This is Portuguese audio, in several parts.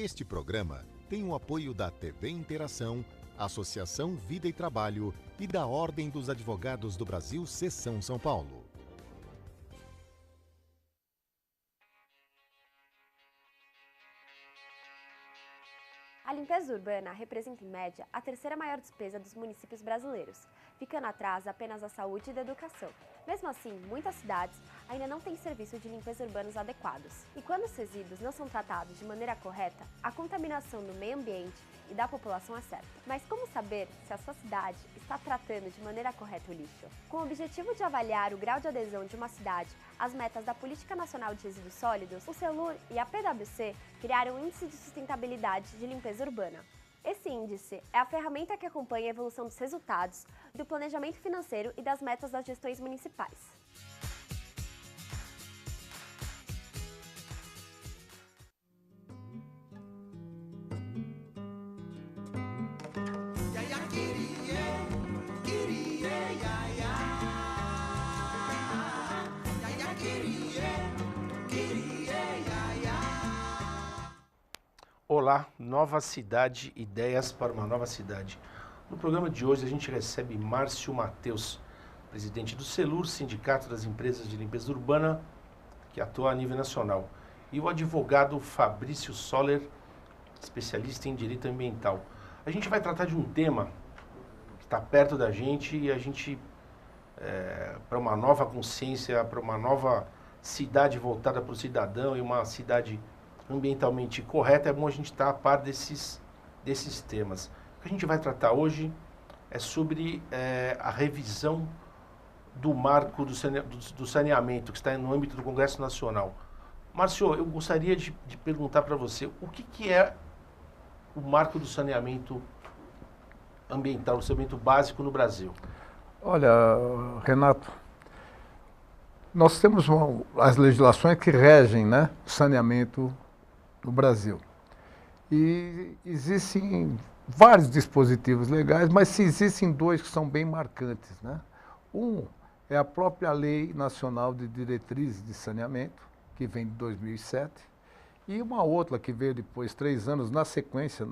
Este programa tem o apoio da TV Interação, Associação Vida e Trabalho e da Ordem dos Advogados do Brasil, Seção São Paulo. A limpeza urbana representa, em média, a terceira maior despesa dos municípios brasileiros, ficando atrás apenas da saúde e da educação. Mesmo assim, muitas cidades ainda não têm serviço de limpeza urbanos adequados. E quando os resíduos não são tratados de maneira correta, a contaminação do meio ambiente e da população é certa. Mas como saber se a sua cidade está tratando de maneira correta o lixo? Com o objetivo de avaliar o grau de adesão de uma cidade às metas da Política Nacional de Resíduos Sólidos, o CELUR e a PwC criaram o Índice de Sustentabilidade de Limpeza Urbana. Esse índice é a ferramenta que acompanha a evolução dos resultados, do planejamento financeiro e das metas das gestões municipais. Olá, nova cidade, ideias para uma nova cidade. No programa de hoje a gente recebe Márcio Mateus, presidente do CELUR, Sindicato das Empresas de Limpeza Urbana, que atua a nível nacional, e o advogado Fabrício Soller, especialista em direito ambiental. A gente vai tratar de um tema que está perto da gente e a gente, para uma nova consciência, para uma nova cidade voltada para o cidadão e uma cidade ambientalmente correta, é bom a gente estar a par desses temas. O que a gente vai tratar hoje é sobre a revisão do marco do saneamento, que está no âmbito do Congresso Nacional. Márcio, eu gostaria de perguntar para você, o que é o marco do saneamento ambiental, o saneamento básico no Brasil? Olha, Renato, nós temos as legislações que regem, né, o saneamento no Brasil. E existem vários dispositivos legais, mas existem dois que são bem marcantes, né? Um é a própria Lei Nacional de Diretrizes de Saneamento, que vem de 2007, e uma outra que veio depois, 3 anos na sequência,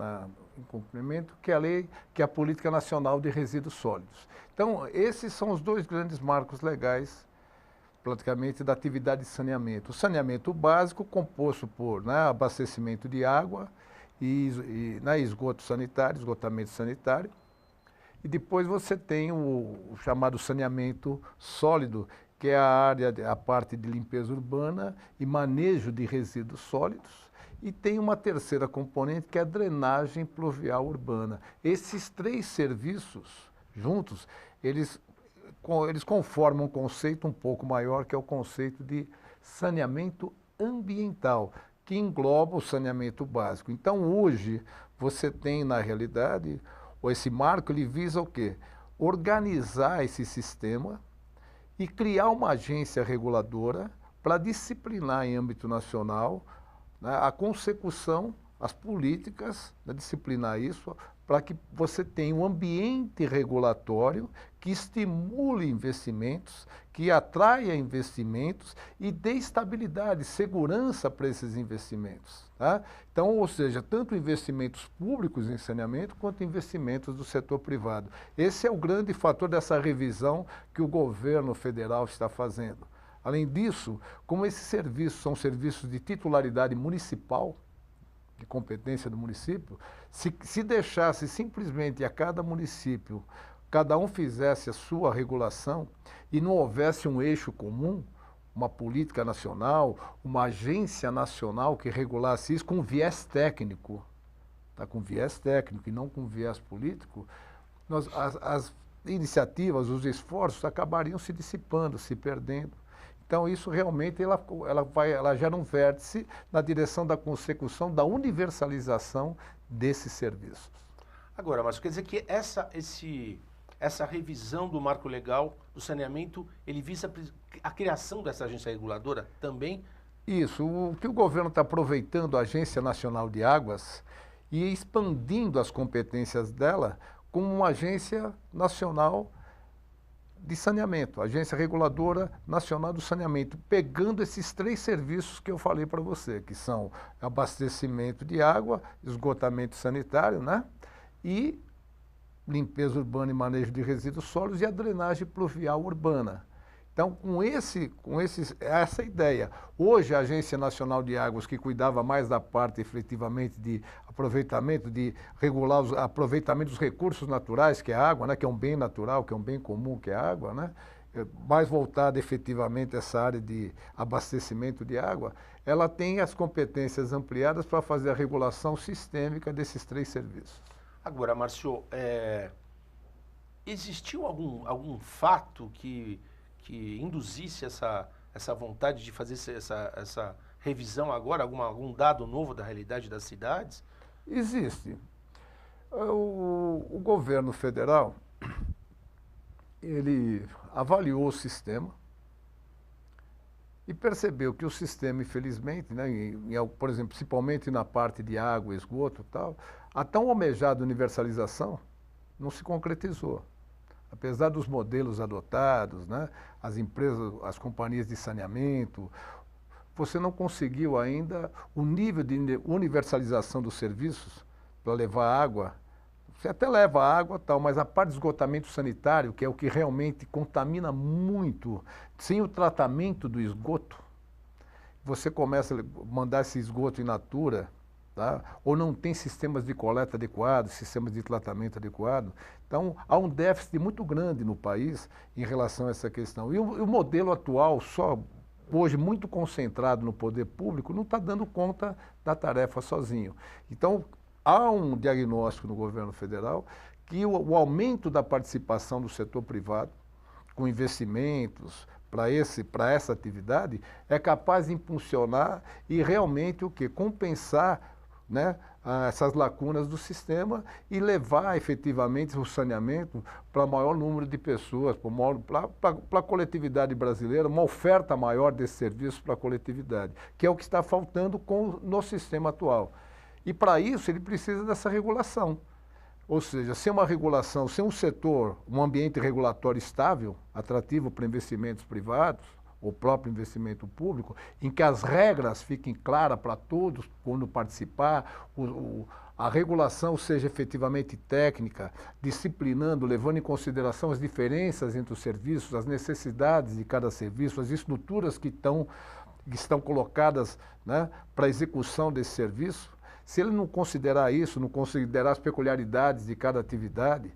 em cumprimento, que é a Lei, que é a Política Nacional de Resíduos Sólidos. Então, esses são os dois grandes marcos legais praticamente da atividade de saneamento. O saneamento básico, composto por, né, abastecimento de água e esgoto sanitário, esgotamento sanitário. E depois você tem o chamado saneamento sólido, que é a parte de limpeza urbana e manejo de resíduos sólidos. E tem uma terceira componente, que é a drenagem pluvial urbana. Esses 3 serviços juntos, eles conformam um conceito um pouco maior, que é o conceito de saneamento ambiental, que engloba o saneamento básico. Então, hoje, você tem, na realidade, esse marco, ele visa o quê? Organizar esse sistema e criar uma agência reguladora para disciplinar em âmbito nacional, né, a consecução, as políticas, né, disciplinar isso, para que você tenha um ambiente regulatório que estimule investimentos, que atraia investimentos e dê estabilidade, segurança para esses investimentos. Tá? Então, ou seja, tanto investimentos públicos em saneamento quanto investimentos do setor privado. Esse é o grande fator dessa revisão que o governo federal está fazendo. Além disso, como esses serviços são serviços de titularidade municipal, de competência do município, se deixasse simplesmente a cada município, cada um fizesse a sua regulação e não houvesse um eixo comum, uma política nacional, uma agência nacional que regulasse isso com viés técnico, tá? Com viés técnico e não com viés político, as iniciativas, os esforços acabariam se dissipando, se perdendo. Então, isso realmente ela gera um vértice na direção da consecução, da universalização desses serviços. Agora, mas quer dizer que essa revisão do marco legal do saneamento, ele visa a criação dessa agência reguladora também? Isso. O que o governo está aproveitando a Agência Nacional de Águas e expandindo as competências dela como uma agência nacional de saneamento, Agência Reguladora Nacional do Saneamento, pegando esses 3 serviços que eu falei para você, que são abastecimento de água, esgotamento sanitário, né? E limpeza urbana e manejo de resíduos sólidos e a drenagem pluvial urbana. Então, essa ideia. Hoje, a Agência Nacional de Águas, que cuidava mais da parte, efetivamente, de aproveitamento, de regular o aproveitamento dos recursos naturais, que é a água, né, que é um bem natural, que é um bem comum, que é a água, né, mais voltada, efetivamente, a essa área de abastecimento de água, ela tem as competências ampliadas para fazer a regulação sistêmica desses 3 serviços. Agora, Márcio, existiu algum fato que induzisse essa vontade de fazer essa revisão agora, algum dado novo da realidade das cidades? Existe. O governo federal, ele avaliou o sistema e percebeu que o sistema, infelizmente, né, por exemplo, principalmente na parte de água, esgoto e tal, a tão almejada universalização não se concretizou. Apesar dos modelos adotados, né, as empresas, as companhias de saneamento, você não conseguiu ainda o nível de universalização dos serviços para levar água. Você até leva água, tal, mas a parte de esgotamento sanitário, que é o que realmente contamina muito, sem o tratamento do esgoto, você começa a mandar esse esgoto in natura, tá? Ou não tem sistemas de coleta adequados, sistemas de tratamento adequado. Então, há um déficit muito grande no país em relação a essa questão. E o modelo atual, só hoje muito concentrado no poder público, não está dando conta da tarefa sozinho. Então, há um diagnóstico no governo federal que o aumento da participação do setor privado, com investimentos para essa atividade, é capaz de impulsionar e realmente o quê? Compensar, né, essas lacunas do sistema e levar efetivamente o saneamento para o maior número de pessoas, para a coletividade brasileira, uma oferta maior desse serviço para a coletividade, que é o que está faltando no sistema atual. E para isso ele precisa dessa regulação. Ou seja, sem uma regulação, sem um setor, um ambiente regulatório estável, atrativo para investimentos privados, o próprio investimento público, em que as regras fiquem claras para todos quando participar, a regulação seja efetivamente técnica, disciplinando, levando em consideração as diferenças entre os serviços, as necessidades de cada serviço, as estruturas que estão colocadas, né, para a execução desse serviço. Se ele não considerar isso, não considerar as peculiaridades de cada atividade,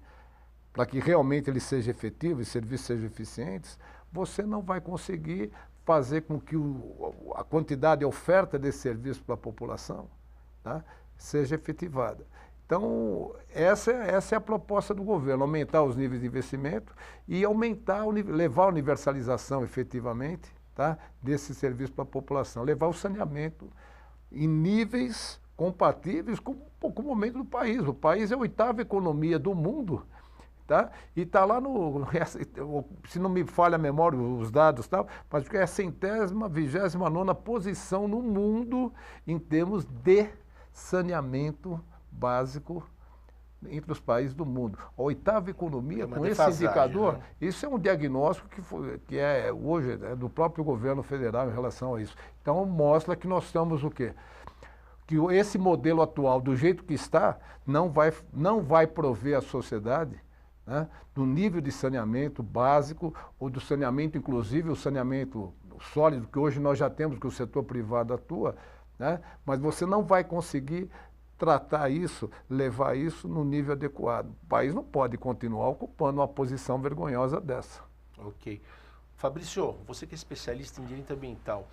para que realmente ele seja efetivo e os serviços sejam eficientes, você não vai conseguir fazer com que a quantidade e oferta desse serviço para a população, tá, seja efetivada. Então, essa é a proposta do governo, aumentar os níveis de investimento e levar a universalização efetivamente, tá, desse serviço para a população, levar o saneamento em níveis compatíveis com o momento do país. O país é a 8ª economia do mundo, tá? E está lá se não me falha a memória, os dados, tal, mas é a 100ª, 29ª posição no mundo em termos de saneamento básico entre os países do mundo. A 8ª economia, com esse indicador, né? Isso é um diagnóstico que é hoje do próprio governo federal em relação a isso. Então, mostra que nós estamos o quê? Que esse modelo atual, do jeito que está, não vai prover à sociedade, né, do nível de saneamento básico ou do saneamento, inclusive o saneamento sólido, que hoje nós já temos, que o setor privado atua, né, mas você não vai conseguir tratar isso, levar isso no nível adequado. O país não pode continuar ocupando uma posição vergonhosa dessa. Ok. Fabrício, você que é especialista em direito ambiental,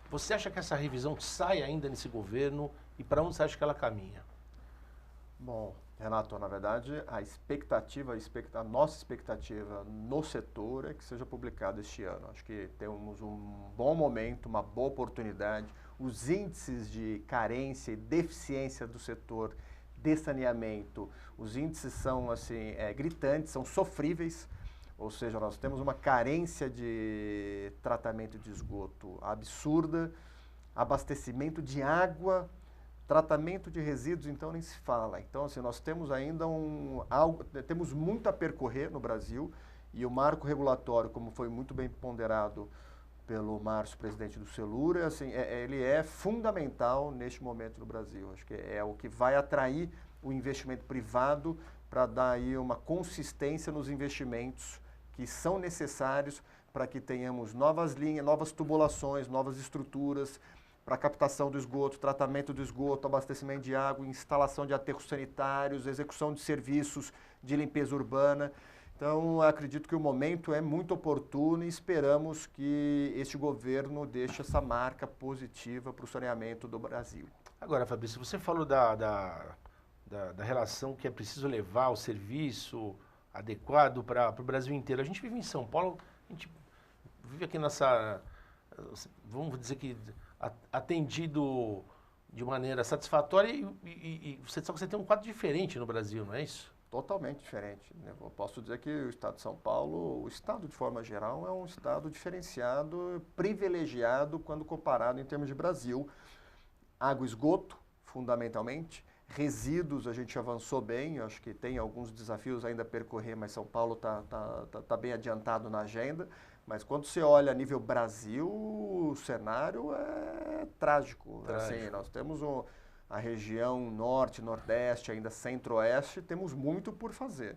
você acha que essa revisão sai ainda nesse governo e para onde você acha que ela caminha? Bom, Renato, na verdade, a nossa expectativa no setor é que seja publicado este ano. Acho que temos um bom momento, uma boa oportunidade. Os índices de carência e deficiência do setor de saneamento, os índices são assim, gritantes, são sofríveis. Ou seja, nós temos uma carência de tratamento de esgoto absurda, abastecimento de água, tratamento de resíduos, então nem se fala. Então, assim, nós temos ainda temos muito a percorrer no Brasil E o marco regulatório, como foi muito bem ponderado pelo Márcio, presidente do Celur, assim, ele é fundamental neste momento no Brasil. Acho que é o que vai atrair o investimento privado para dar aí uma consistência nos investimentos que são necessários para que tenhamos novas linhas, novas tubulações, novas estruturas para captação do esgoto, tratamento do esgoto, abastecimento de água, instalação de aterros sanitários, execução de serviços de limpeza urbana. Então, acredito que o momento é muito oportuno e esperamos que este governo deixe essa marca positiva para o saneamento do Brasil. Agora, Fabrício, você falou da relação que é preciso levar o serviço adequado para o Brasil inteiro. A gente vive em São Paulo, a gente vive aqui nessa, vamos dizer que atendido de maneira satisfatória só que você tem um quadro diferente no Brasil, não é isso? Totalmente diferente. Eu posso dizer que o Estado de São Paulo, o Estado de forma geral, é um Estado diferenciado, privilegiado quando comparado em termos de Brasil. Água e esgoto, fundamentalmente. Resíduos, a gente avançou bem, eu acho que tem alguns desafios ainda a percorrer, mas São Paulo tá bem adiantado na agenda. Mas quando você olha a nível Brasil, o cenário é trágico. Assim, nós temos a região norte, nordeste, ainda centro-oeste, temos muito por fazer.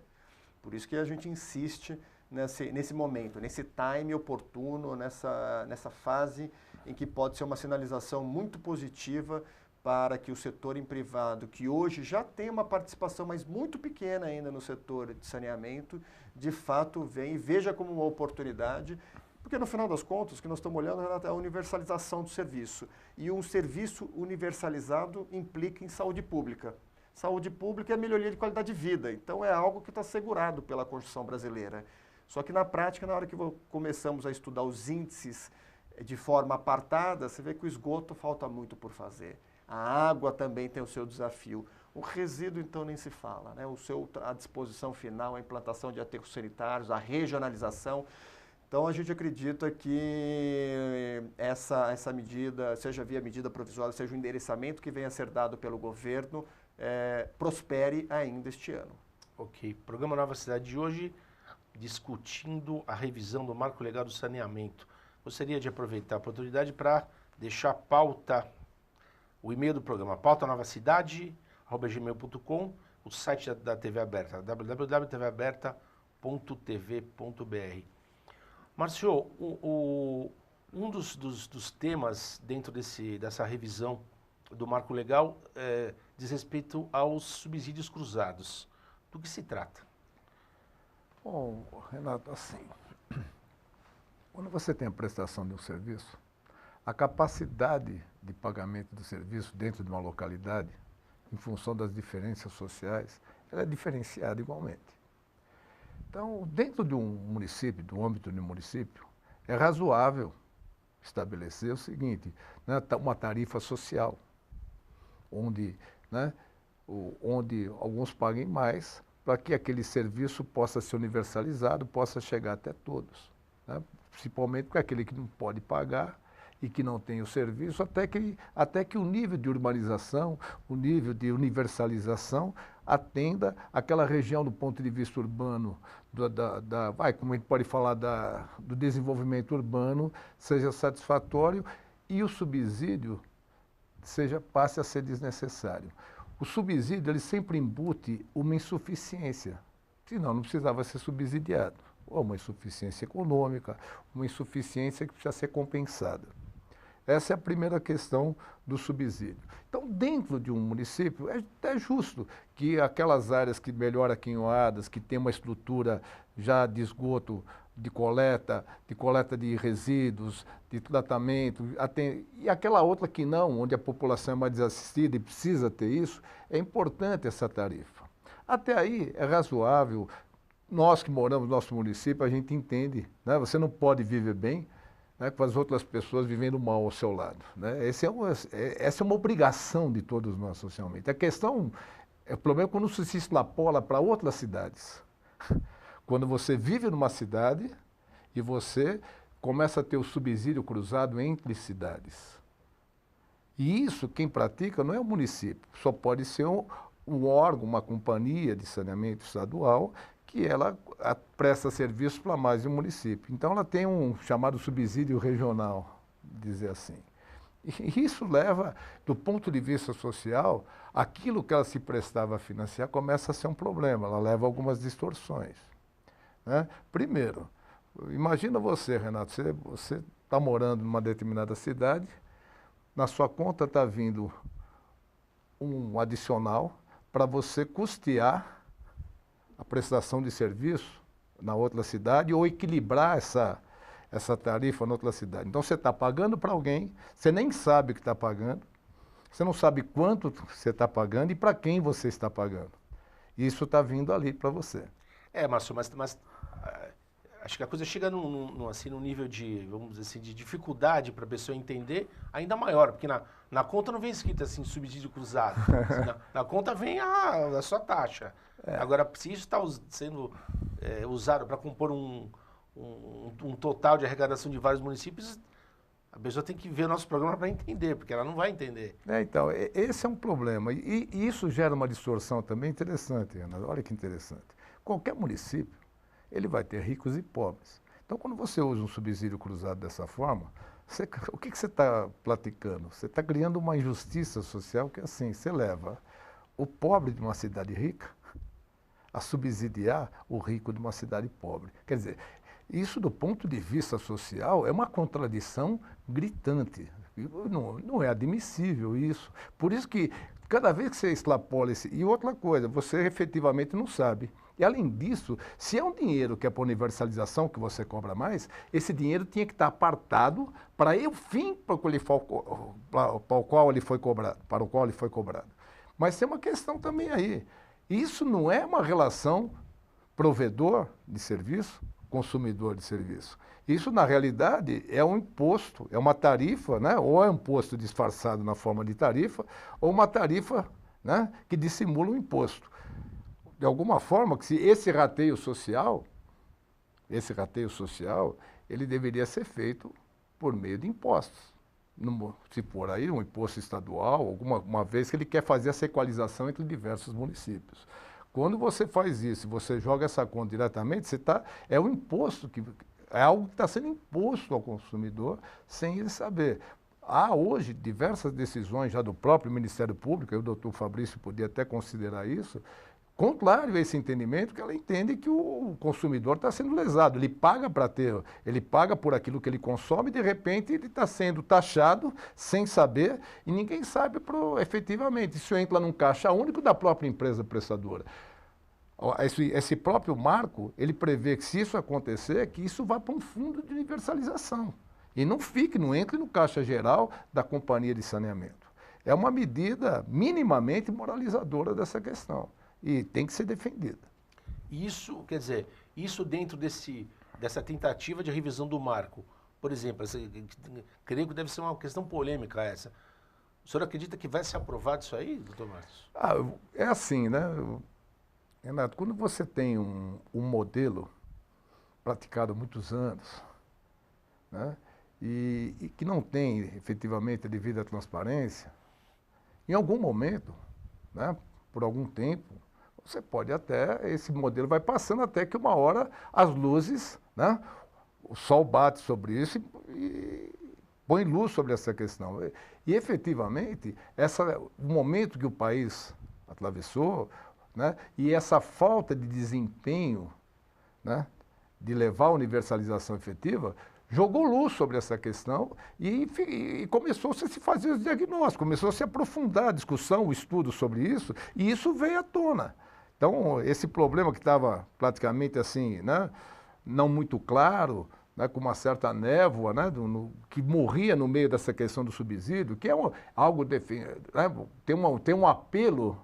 Por isso que a gente insiste nesse momento, nesse time oportuno, nessa fase em que pode ser uma sinalização muito positiva para que o setor em privado, que hoje já tem uma participação, mas muito pequena ainda no setor de saneamento, de fato venha e veja como uma oportunidade, porque no final das contas, o que nós estamos olhando é a universalização do serviço. E um serviço universalizado implica em saúde pública. Saúde pública é melhoria de qualidade de vida, então é algo que está assegurado pela Constituição brasileira. Só que na prática, na hora que começamos a estudar os índices de forma apartada, você vê que o esgoto falta muito por fazer. A água também tem o seu desafio. O resíduo, então, nem se fala, né? A disposição final, a implantação de aterros sanitários, a regionalização. Então, a gente acredita que essa medida, seja via medida provisória, seja o endereçamento que venha a ser dado pelo governo, prospere ainda este ano. Ok. Programa Nova Cidade de hoje, discutindo a revisão do Marco Legal do Saneamento. Gostaria de aproveitar a oportunidade para deixar a pauta, o e-mail do programa, pautanovacidade@gmail.com, o site da TV Aberta, www.tvaberta.tv.br. Márcio, um dos temas dentro dessa revisão do Marco Legal diz respeito aos subsídios cruzados. Do que se trata? Bom, Renato, assim, quando você tem a prestação de um serviço, a capacidade de pagamento do serviço dentro de uma localidade, em função das diferenças sociais, ela é diferenciada igualmente. Então, dentro de um município, do âmbito de um município, é razoável estabelecer o seguinte, né, uma tarifa social, onde alguns paguem mais, para que aquele serviço possa ser universalizado, possa chegar até todos, né? Principalmente para aquele que não pode pagar e que não tem o serviço, até que o nível de urbanização, o nível de universalização atenda aquela região do ponto de vista urbano, como a gente pode falar, do desenvolvimento urbano, seja satisfatório e o subsídio passe a ser desnecessário. O subsídio, ele sempre embute uma insuficiência, senão não precisava ser subsidiado, ou uma insuficiência econômica, uma insuficiência que precisa ser compensada. Essa é a primeira questão do subsídio. Então, dentro de um município, é até justo que aquelas áreas que melhor aquinhoadas, que tem uma estrutura já de esgoto, de coleta de resíduos, de tratamento, e aquela outra que não, onde a população é mais desassistida e precisa ter isso, é importante essa tarifa. Até aí é razoável, nós que moramos no nosso município, a gente entende, né? Você não pode viver bem, né, com as outras pessoas vivendo mal ao seu lado, né? Essa é uma obrigação de todos nós socialmente. A questão, o problema é quando isso se extrapola para outras cidades. Quando você vive numa cidade e você começa a ter o subsídio cruzado entre cidades. E isso, quem pratica, não é o município, só pode ser um órgão, uma companhia de saneamento estadual que ela presta serviço para mais de um município. Então ela tem um chamado subsídio regional, dizer assim. E isso leva, do ponto de vista social, aquilo que ela se prestava a financiar começa a ser um problema, ela leva a algumas distorções. Né? Primeiro, imagina você, Renato, você está morando numa determinada cidade, na sua conta está vindo um adicional para você custear a prestação de serviço na outra cidade ou equilibrar essa tarifa na outra cidade. Então você está pagando para alguém, você nem sabe o que está pagando, você não sabe quanto você está pagando e para quem você está pagando. Isso está vindo ali para você. Márcio, mas acho que a coisa chega assim, num nível de, vamos dizer assim, de dificuldade para a pessoa entender ainda maior, porque na conta não vem escrito assim, subsídio cruzado. Assim, na conta vem a sua taxa. Agora, se isso está sendo usado para compor um total de arrecadação de vários municípios, a pessoa tem que ver o nosso programa para entender, porque ela não vai entender. Então, esse é um problema. E isso gera uma distorção também interessante, Ana. Olha que interessante. Qualquer município, ele vai ter ricos e pobres. Então, quando você usa um subsídio cruzado dessa forma, o que você está praticando? Você está criando uma injustiça social que é assim, você leva o pobre de uma cidade rica a subsidiar o rico de uma cidade pobre. Quer dizer, isso do ponto de vista social é uma contradição gritante. Não é admissível isso. Por isso que cada vez que você extrapola esse... E outra coisa, você efetivamente não sabe. E além disso, se é um dinheiro que é para universalização, que você cobra mais, esse dinheiro tinha que estar apartado para o fim para o qual ele foi cobrado. Mas tem uma questão também aí. Isso não é uma relação provedor de serviço, consumidor de serviço. Isso, na realidade, é um imposto, é uma tarifa, né? Ou é um imposto disfarçado na forma de tarifa, ou uma tarifa, né, que dissimula o imposto. De alguma forma, que se esse rateio social, ele deveria ser feito por meio de impostos. Se for aí um imposto estadual, uma vez que ele quer fazer essa equalização entre diversos municípios. Quando você faz isso, você joga essa conta diretamente, é um imposto, é algo que está sendo imposto ao consumidor sem ele saber. Há hoje diversas decisões já do próprio Ministério Público, e o doutor Fabrício podia até considerar isso, contrário a esse entendimento, que ela entende que o consumidor está sendo lesado. Ele paga por aquilo que ele consome e, de repente, ele está sendo taxado sem saber e ninguém sabe efetivamente. Isso entra num caixa único da própria empresa prestadora. Esse próprio marco, ele prevê que, se isso acontecer, que isso vá para um fundo de universalização. E não entre no caixa geral da companhia de saneamento. É uma medida minimamente moralizadora dessa questão. E tem que ser defendida. Isso, quer dizer, isso dentro dessa tentativa de revisão do marco, por exemplo, creio que deve ser uma questão polêmica essa. O senhor acredita que vai ser aprovado isso aí, doutor Márcio? É assim, né, Renato, quando você tem um modelo praticado há muitos anos, né, e que não tem efetivamente a devida transparência, em algum momento, né, por algum tempo, você pode esse modelo vai passando até que uma hora as luzes, né, o sol bate sobre isso e põe luz sobre essa questão. E efetivamente, o momento que o país atravessou, né, e essa falta de desempenho, né, de levar a universalização efetiva, jogou luz sobre essa questão e começou-se a se fazer os diagnósticos, começou a se aprofundar a discussão, o estudo sobre isso, e isso veio à tona. Então, esse problema que estava praticamente assim, né, não muito claro, né, com uma certa névoa, né, que morria no meio dessa questão do subsídio, que é algo, né, tem um apelo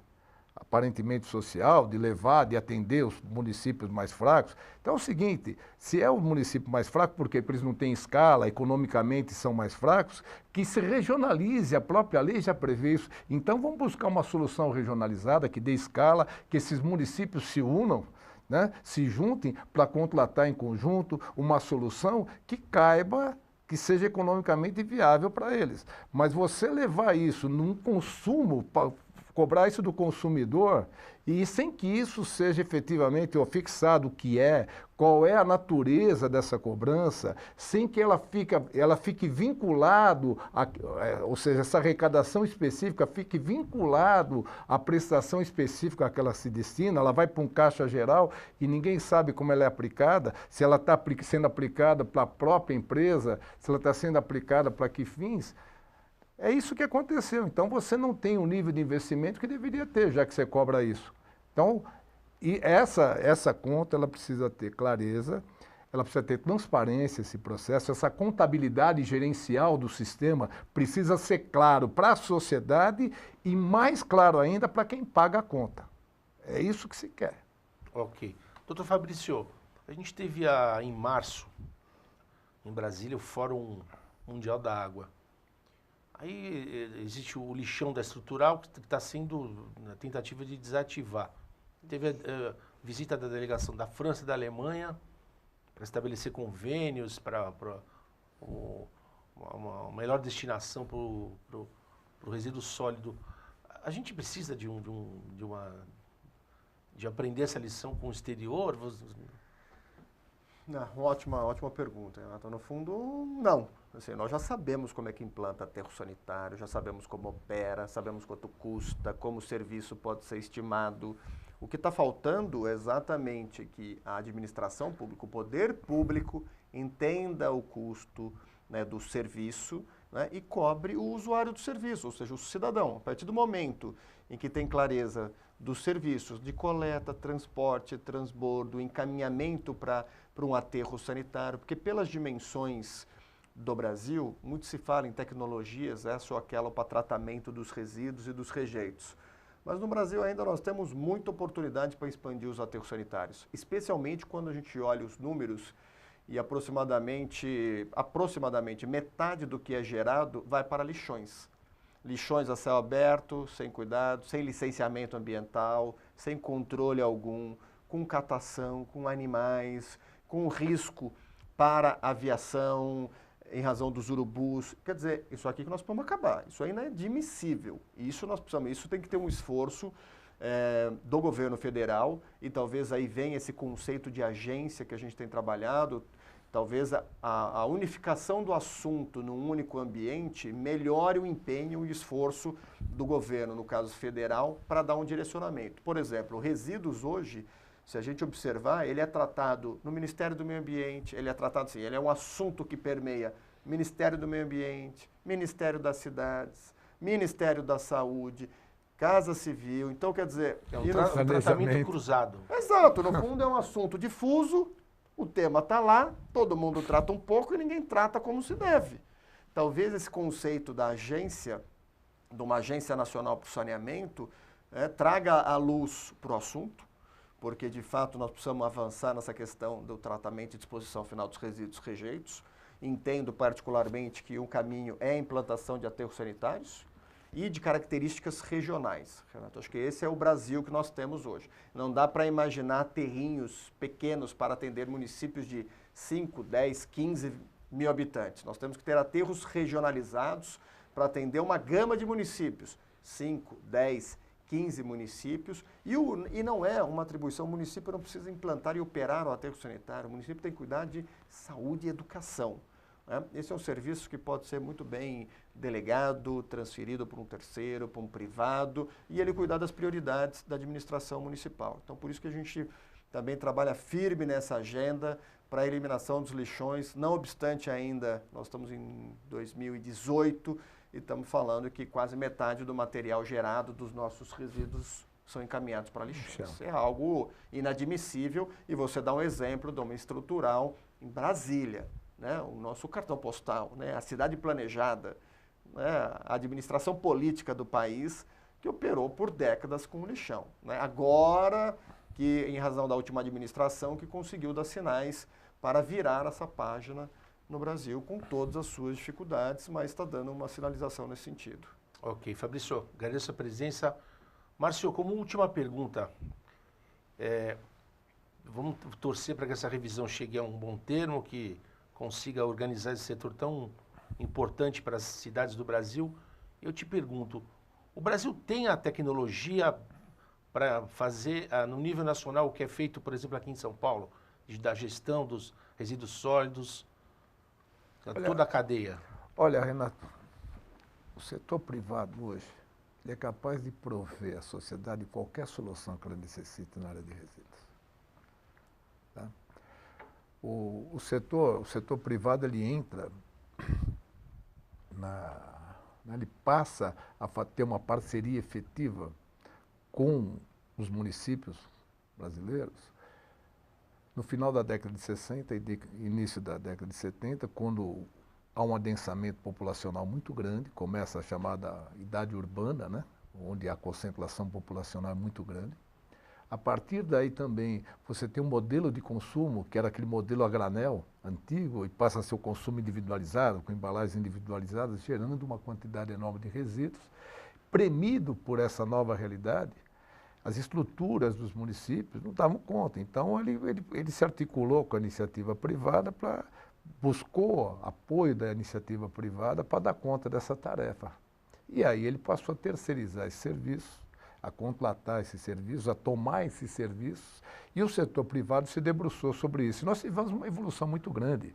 aparentemente social, de atender os municípios mais fracos. Então é o seguinte, se é o município mais fraco, porque eles não têm escala, economicamente são mais fracos, que se regionalize, a própria lei já prevê isso. Então vamos buscar uma solução regionalizada, que dê escala, que esses municípios se unam, né, se juntem para contratar em conjunto uma solução que caiba, que seja economicamente viável para eles. Mas você levar isso num consumo cobrar isso do consumidor e sem que isso seja efetivamente fixado o que é, qual é a natureza dessa cobrança, sem que ela fique vinculado, ou seja, essa arrecadação específica fique vinculado à prestação específica a que ela se destina, ela vai para um caixa geral e ninguém sabe como ela é aplicada, se ela está sendo aplicada para a própria empresa, se ela está sendo aplicada para que fins. É isso que aconteceu. Então, você não tem o nível de investimento que deveria ter, já que você cobra isso. Então, e essa conta, ela precisa ter clareza, ela precisa ter transparência, esse processo, essa contabilidade gerencial do sistema precisa ser claro para a sociedade e mais claro ainda para quem paga a conta. É isso que se quer. Ok. Doutor Fabrício, a gente teve em março, em Brasília, o Fórum Mundial da Água. Aí existe o lixão da estrutural que está sendo na tentativa de desativar. Teve a visita da delegação da França e da Alemanha para estabelecer convênios para uma melhor destinação para o resíduo sólido. A gente precisa de aprender essa lição com o exterior? Ótima pergunta, Renato. No fundo, não. Assim, nós já sabemos como é que implanta aterro sanitário, já sabemos como opera, sabemos quanto custa, como o serviço pode ser estimado. O que está faltando é exatamente que a administração pública, o poder público, entenda o custo, né, do serviço, né, e cobre o usuário do serviço, ou seja, o cidadão. A partir do momento em que tem clareza dos serviços de coleta, transporte, transbordo, encaminhamento para um aterro sanitário, porque pelas dimensões do Brasil, muito se fala em tecnologias, essa ou aquela para tratamento dos resíduos e dos rejeitos. Mas no Brasil ainda nós temos muita oportunidade para expandir os aterros sanitários, especialmente quando a gente olha os números e aproximadamente metade do que é gerado vai para lixões. Lixões a céu aberto, sem cuidado, sem licenciamento ambiental, sem controle algum, com catação, com animais, com risco para a aviação, em razão dos urubus. Quer dizer, isso aqui que nós podemos acabar. Isso é inadmissível. Isso tem que ter um esforço do governo federal e talvez aí venha esse conceito de agência que a gente tem trabalhado. Talvez a unificação do assunto num único ambiente melhore o empenho e o esforço do governo, no caso federal, para dar um direcionamento. Por exemplo, resíduos hoje, se a gente observar, ele é tratado no Ministério do Meio Ambiente, ele é tratado assim, ele é um assunto que permeia Ministério do Meio Ambiente, Ministério das Cidades, Ministério da Saúde, Casa Civil. Então, quer dizer... É um tratamento cruzado. Exato, no fundo é um assunto difuso, o tema está lá, todo mundo trata um pouco e ninguém trata como se deve. Talvez esse conceito da agência, de uma agência nacional para o saneamento, traga a luz para o assunto, porque de fato nós precisamos avançar nessa questão do tratamento e disposição final dos resíduos rejeitos. Entendo particularmente que um caminho é a implantação de aterros sanitários e de características regionais. Renato, acho que esse é o Brasil que nós temos hoje. Não dá para imaginar aterrinhos pequenos para atender municípios de 5, 10, 15 mil habitantes. Nós temos que ter aterros regionalizados para atender uma gama de municípios, 5, 10, 15 municípios, e não é uma atribuição, o município não precisa implantar e operar o aterro sanitário, o município tem que cuidar de saúde e educação. Né? Esse é um serviço que pode ser muito bem delegado, transferido para um terceiro, para um privado, e ele cuidar das prioridades da administração municipal. Então, por isso que a gente também trabalha firme nessa agenda para a eliminação dos lixões, não obstante ainda, nós estamos em 2018, e estamos falando que quase metade do material gerado dos nossos resíduos são encaminhados para lixão. Isso é algo inadmissível e você dá um exemplo de uma estrutural em Brasília, né? O nosso cartão postal, né? A cidade planejada, né? A administração política do país que operou por décadas com lixão. Né? Agora que, em razão da última administração, que conseguiu dar sinais para virar essa página no Brasil, com todas as suas dificuldades, mas está dando uma sinalização nesse sentido. Ok, Fabrício, agradeço a presença. Márcio, como última pergunta, vamos torcer para que essa revisão chegue a um bom termo, que consiga organizar esse setor tão importante para as cidades do Brasil. Eu te pergunto, O Brasil tem a tecnologia para fazer no nível nacional o que é feito, por exemplo, aqui em São Paulo, da gestão dos resíduos sólidos, toda a cadeia? Olha, Renato, o setor privado hoje ele é capaz de prover à sociedade qualquer solução que ela necessite na área de resíduos. Tá? O setor privado ele entra ele passa a ter uma parceria efetiva com os municípios brasileiros no final da década de 60 e início da década de 70, quando há um adensamento populacional muito grande, começa a chamada idade urbana, né, onde a concentração populacional é muito grande. A partir daí também você tem um modelo de consumo, que era aquele modelo a granel antigo, e passa a ser o consumo individualizado, com embalagens individualizadas, gerando uma quantidade enorme de resíduos. Premido por essa nova realidade, as estruturas dos municípios não davam conta. Então ele se articulou com a iniciativa privada, buscou apoio da iniciativa privada para dar conta dessa tarefa. E aí ele passou a terceirizar esse serviço, a contratar esses serviços, a tomar esses serviços, e o setor privado se debruçou sobre isso. E nós tivemos uma evolução muito grande.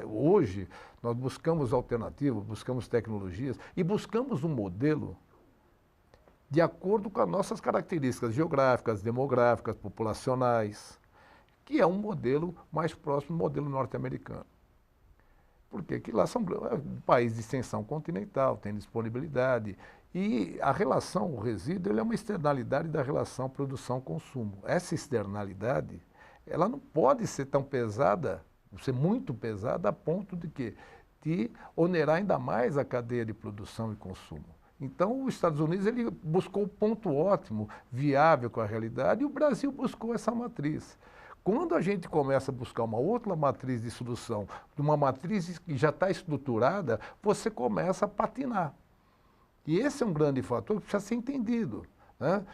Hoje, nós buscamos alternativas, buscamos tecnologias e buscamos um modelo de acordo com as nossas características geográficas, demográficas, populacionais, que é um modelo mais próximo do modelo norte-americano. Porque aqui lá são um país de extensão continental, tem disponibilidade. E a relação, o resíduo, ele é uma externalidade da relação produção-consumo. Essa externalidade, ela não pode ser tão pesada, ser muito pesada, a ponto de quê? De onerar ainda mais a cadeia de produção e consumo. Então, os Estados Unidos ele buscou o ponto ótimo, viável com a realidade, e o Brasil buscou essa matriz. Quando a gente começa a buscar uma outra matriz de solução, uma matriz que já está estruturada, você começa a patinar. E esse é um grande fator que precisa ser entendido. Né?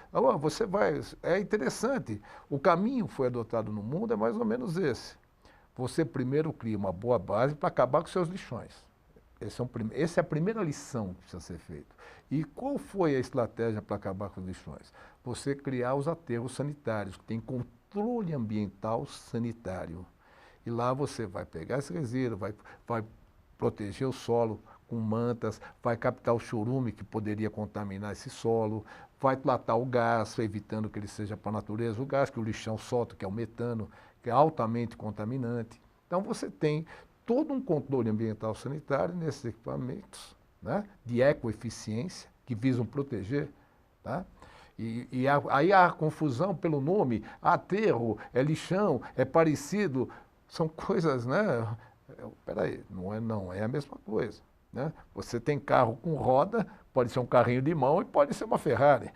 É interessante, o caminho que foi adotado no mundo é mais ou menos esse. Você primeiro cria uma boa base para acabar com seus lixões. Essa é a primeira lição que precisa ser feita. E qual foi a estratégia para acabar com os lixões? Você criar os aterros sanitários, que tem controle ambiental sanitário. E lá você vai pegar esse resíduo, vai proteger o solo com mantas, vai captar o chorume que poderia contaminar esse solo, vai tratar o gás, evitando que ele seja para a natureza o gás que o lixão solta, que é o metano, que é altamente contaminante. Então você tem todo um controle ambiental sanitário nesses equipamentos, né, de ecoeficiência, que visam proteger. Tá? Aí há confusão pelo nome, aterro, é lixão, é parecido, são coisas, né? Peraí, não é a mesma coisa. Né? Você tem carro com roda, pode ser um carrinho de mão e pode ser uma Ferrari,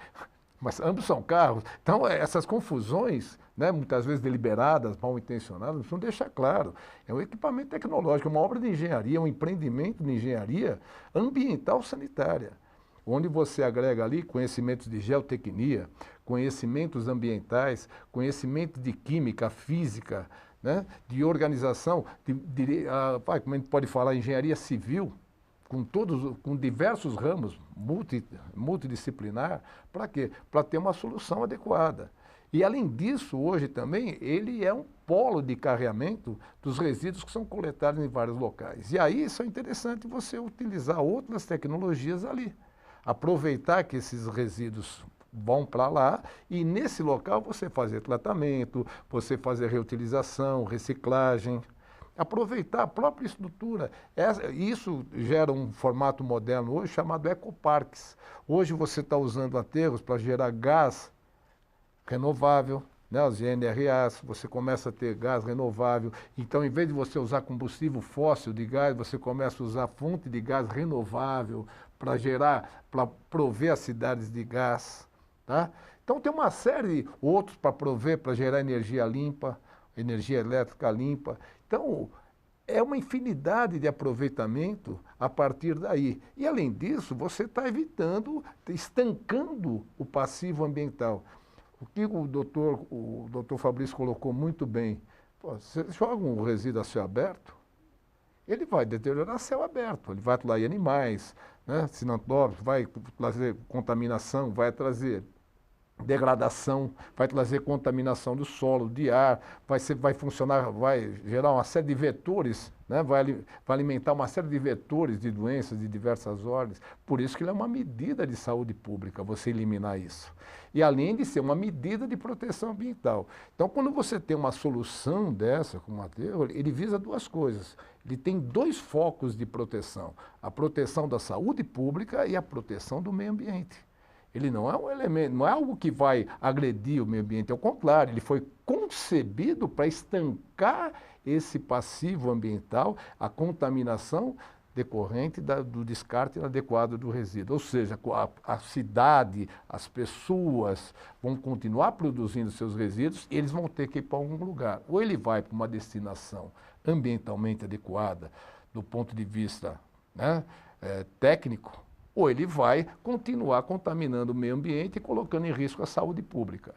mas ambos são carros. Então, essas confusões, né, muitas vezes deliberadas, mal intencionadas, precisam deixar claro. É um equipamento tecnológico, uma obra de engenharia, um empreendimento de engenharia ambiental sanitária, onde você agrega ali conhecimentos de geotecnia, conhecimentos ambientais, conhecimento de química, física, né, de organização, como a gente pode falar, engenharia civil, com diversos ramos, multidisciplinar, para quê? Para ter uma solução adequada. E, além disso, hoje também, ele é um polo de carreamento dos resíduos que são coletados em vários locais. E aí, isso é interessante você utilizar outras tecnologias ali. Aproveitar que esses resíduos vão para lá e, nesse local, você fazer tratamento, você fazer reutilização, reciclagem. Aproveitar a própria estrutura. Isso gera um formato moderno hoje chamado ecoparques. Hoje você está usando aterros para gerar gás renovável, né, os GNRAs, você começa a ter gás renovável. Então, em vez de você usar combustível fóssil de gás, você começa a usar fonte de gás renovável para prover as cidades de gás. Tá? Então, tem uma série de outros para prover, para gerar energia limpa, energia elétrica limpa. Então, é uma infinidade de aproveitamento a partir daí. E, além disso, você está estancando o passivo ambiental. O que o doutor Fabrício colocou muito bem, você joga um resíduo a céu aberto, ele vai deteriorar a céu aberto, ele vai atrair animais, né, cinantrópicos, vai trazer contaminação, vai trazer degradação, vai trazer contaminação do solo, de ar, vai funcionar, vai gerar uma série de vetores, né? Vai alimentar uma série de vetores de doenças de diversas ordens. Por isso que ele é uma medida de saúde pública, você eliminar isso. E além de ser uma medida de proteção ambiental. Então, quando você tem uma solução dessa, como o aterro, ele visa duas coisas. Ele tem dois focos de proteção: a proteção da saúde pública e a proteção do meio ambiente. Ele não é um elemento, não é algo que vai agredir o meio ambiente, ao contrário, ele foi concebido para estancar esse passivo ambiental, a contaminação decorrente do descarte inadequado do resíduo. Ou seja, a cidade, as pessoas vão continuar produzindo seus resíduos e eles vão ter que ir para algum lugar. Ou ele vai para uma destinação ambientalmente adequada, do ponto de vista, né, técnico, ou ele vai continuar contaminando o meio ambiente e colocando em risco a saúde pública.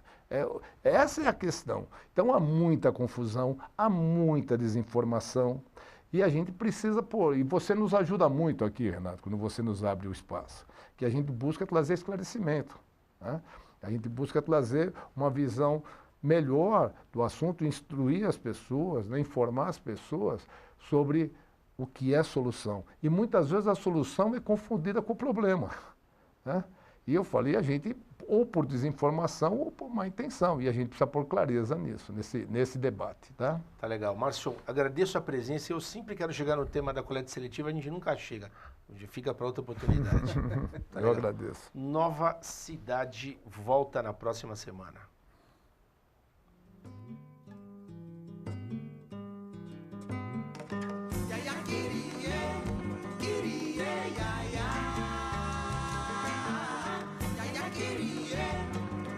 Essa é a questão. Então há muita confusão, há muita desinformação e a gente precisa pôr, e você nos ajuda muito aqui, Renato, quando você nos abre o espaço, que a gente busca trazer esclarecimento, né? A gente busca trazer uma visão melhor do assunto, instruir as pessoas, né, informar as pessoas sobre o que é solução. E muitas vezes a solução é confundida com o problema, né? E eu falei, a gente, ou por desinformação ou por má intenção, e a gente precisa pôr clareza nisso, nesse debate. Tá? Tá legal. Márcio, agradeço a presença. Eu sempre quero chegar no tema da coleta seletiva, a gente nunca chega. A gente fica para outra oportunidade. Tá Eu agradeço. Nova Cidade volta na próxima semana.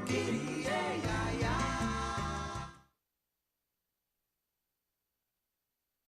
Queria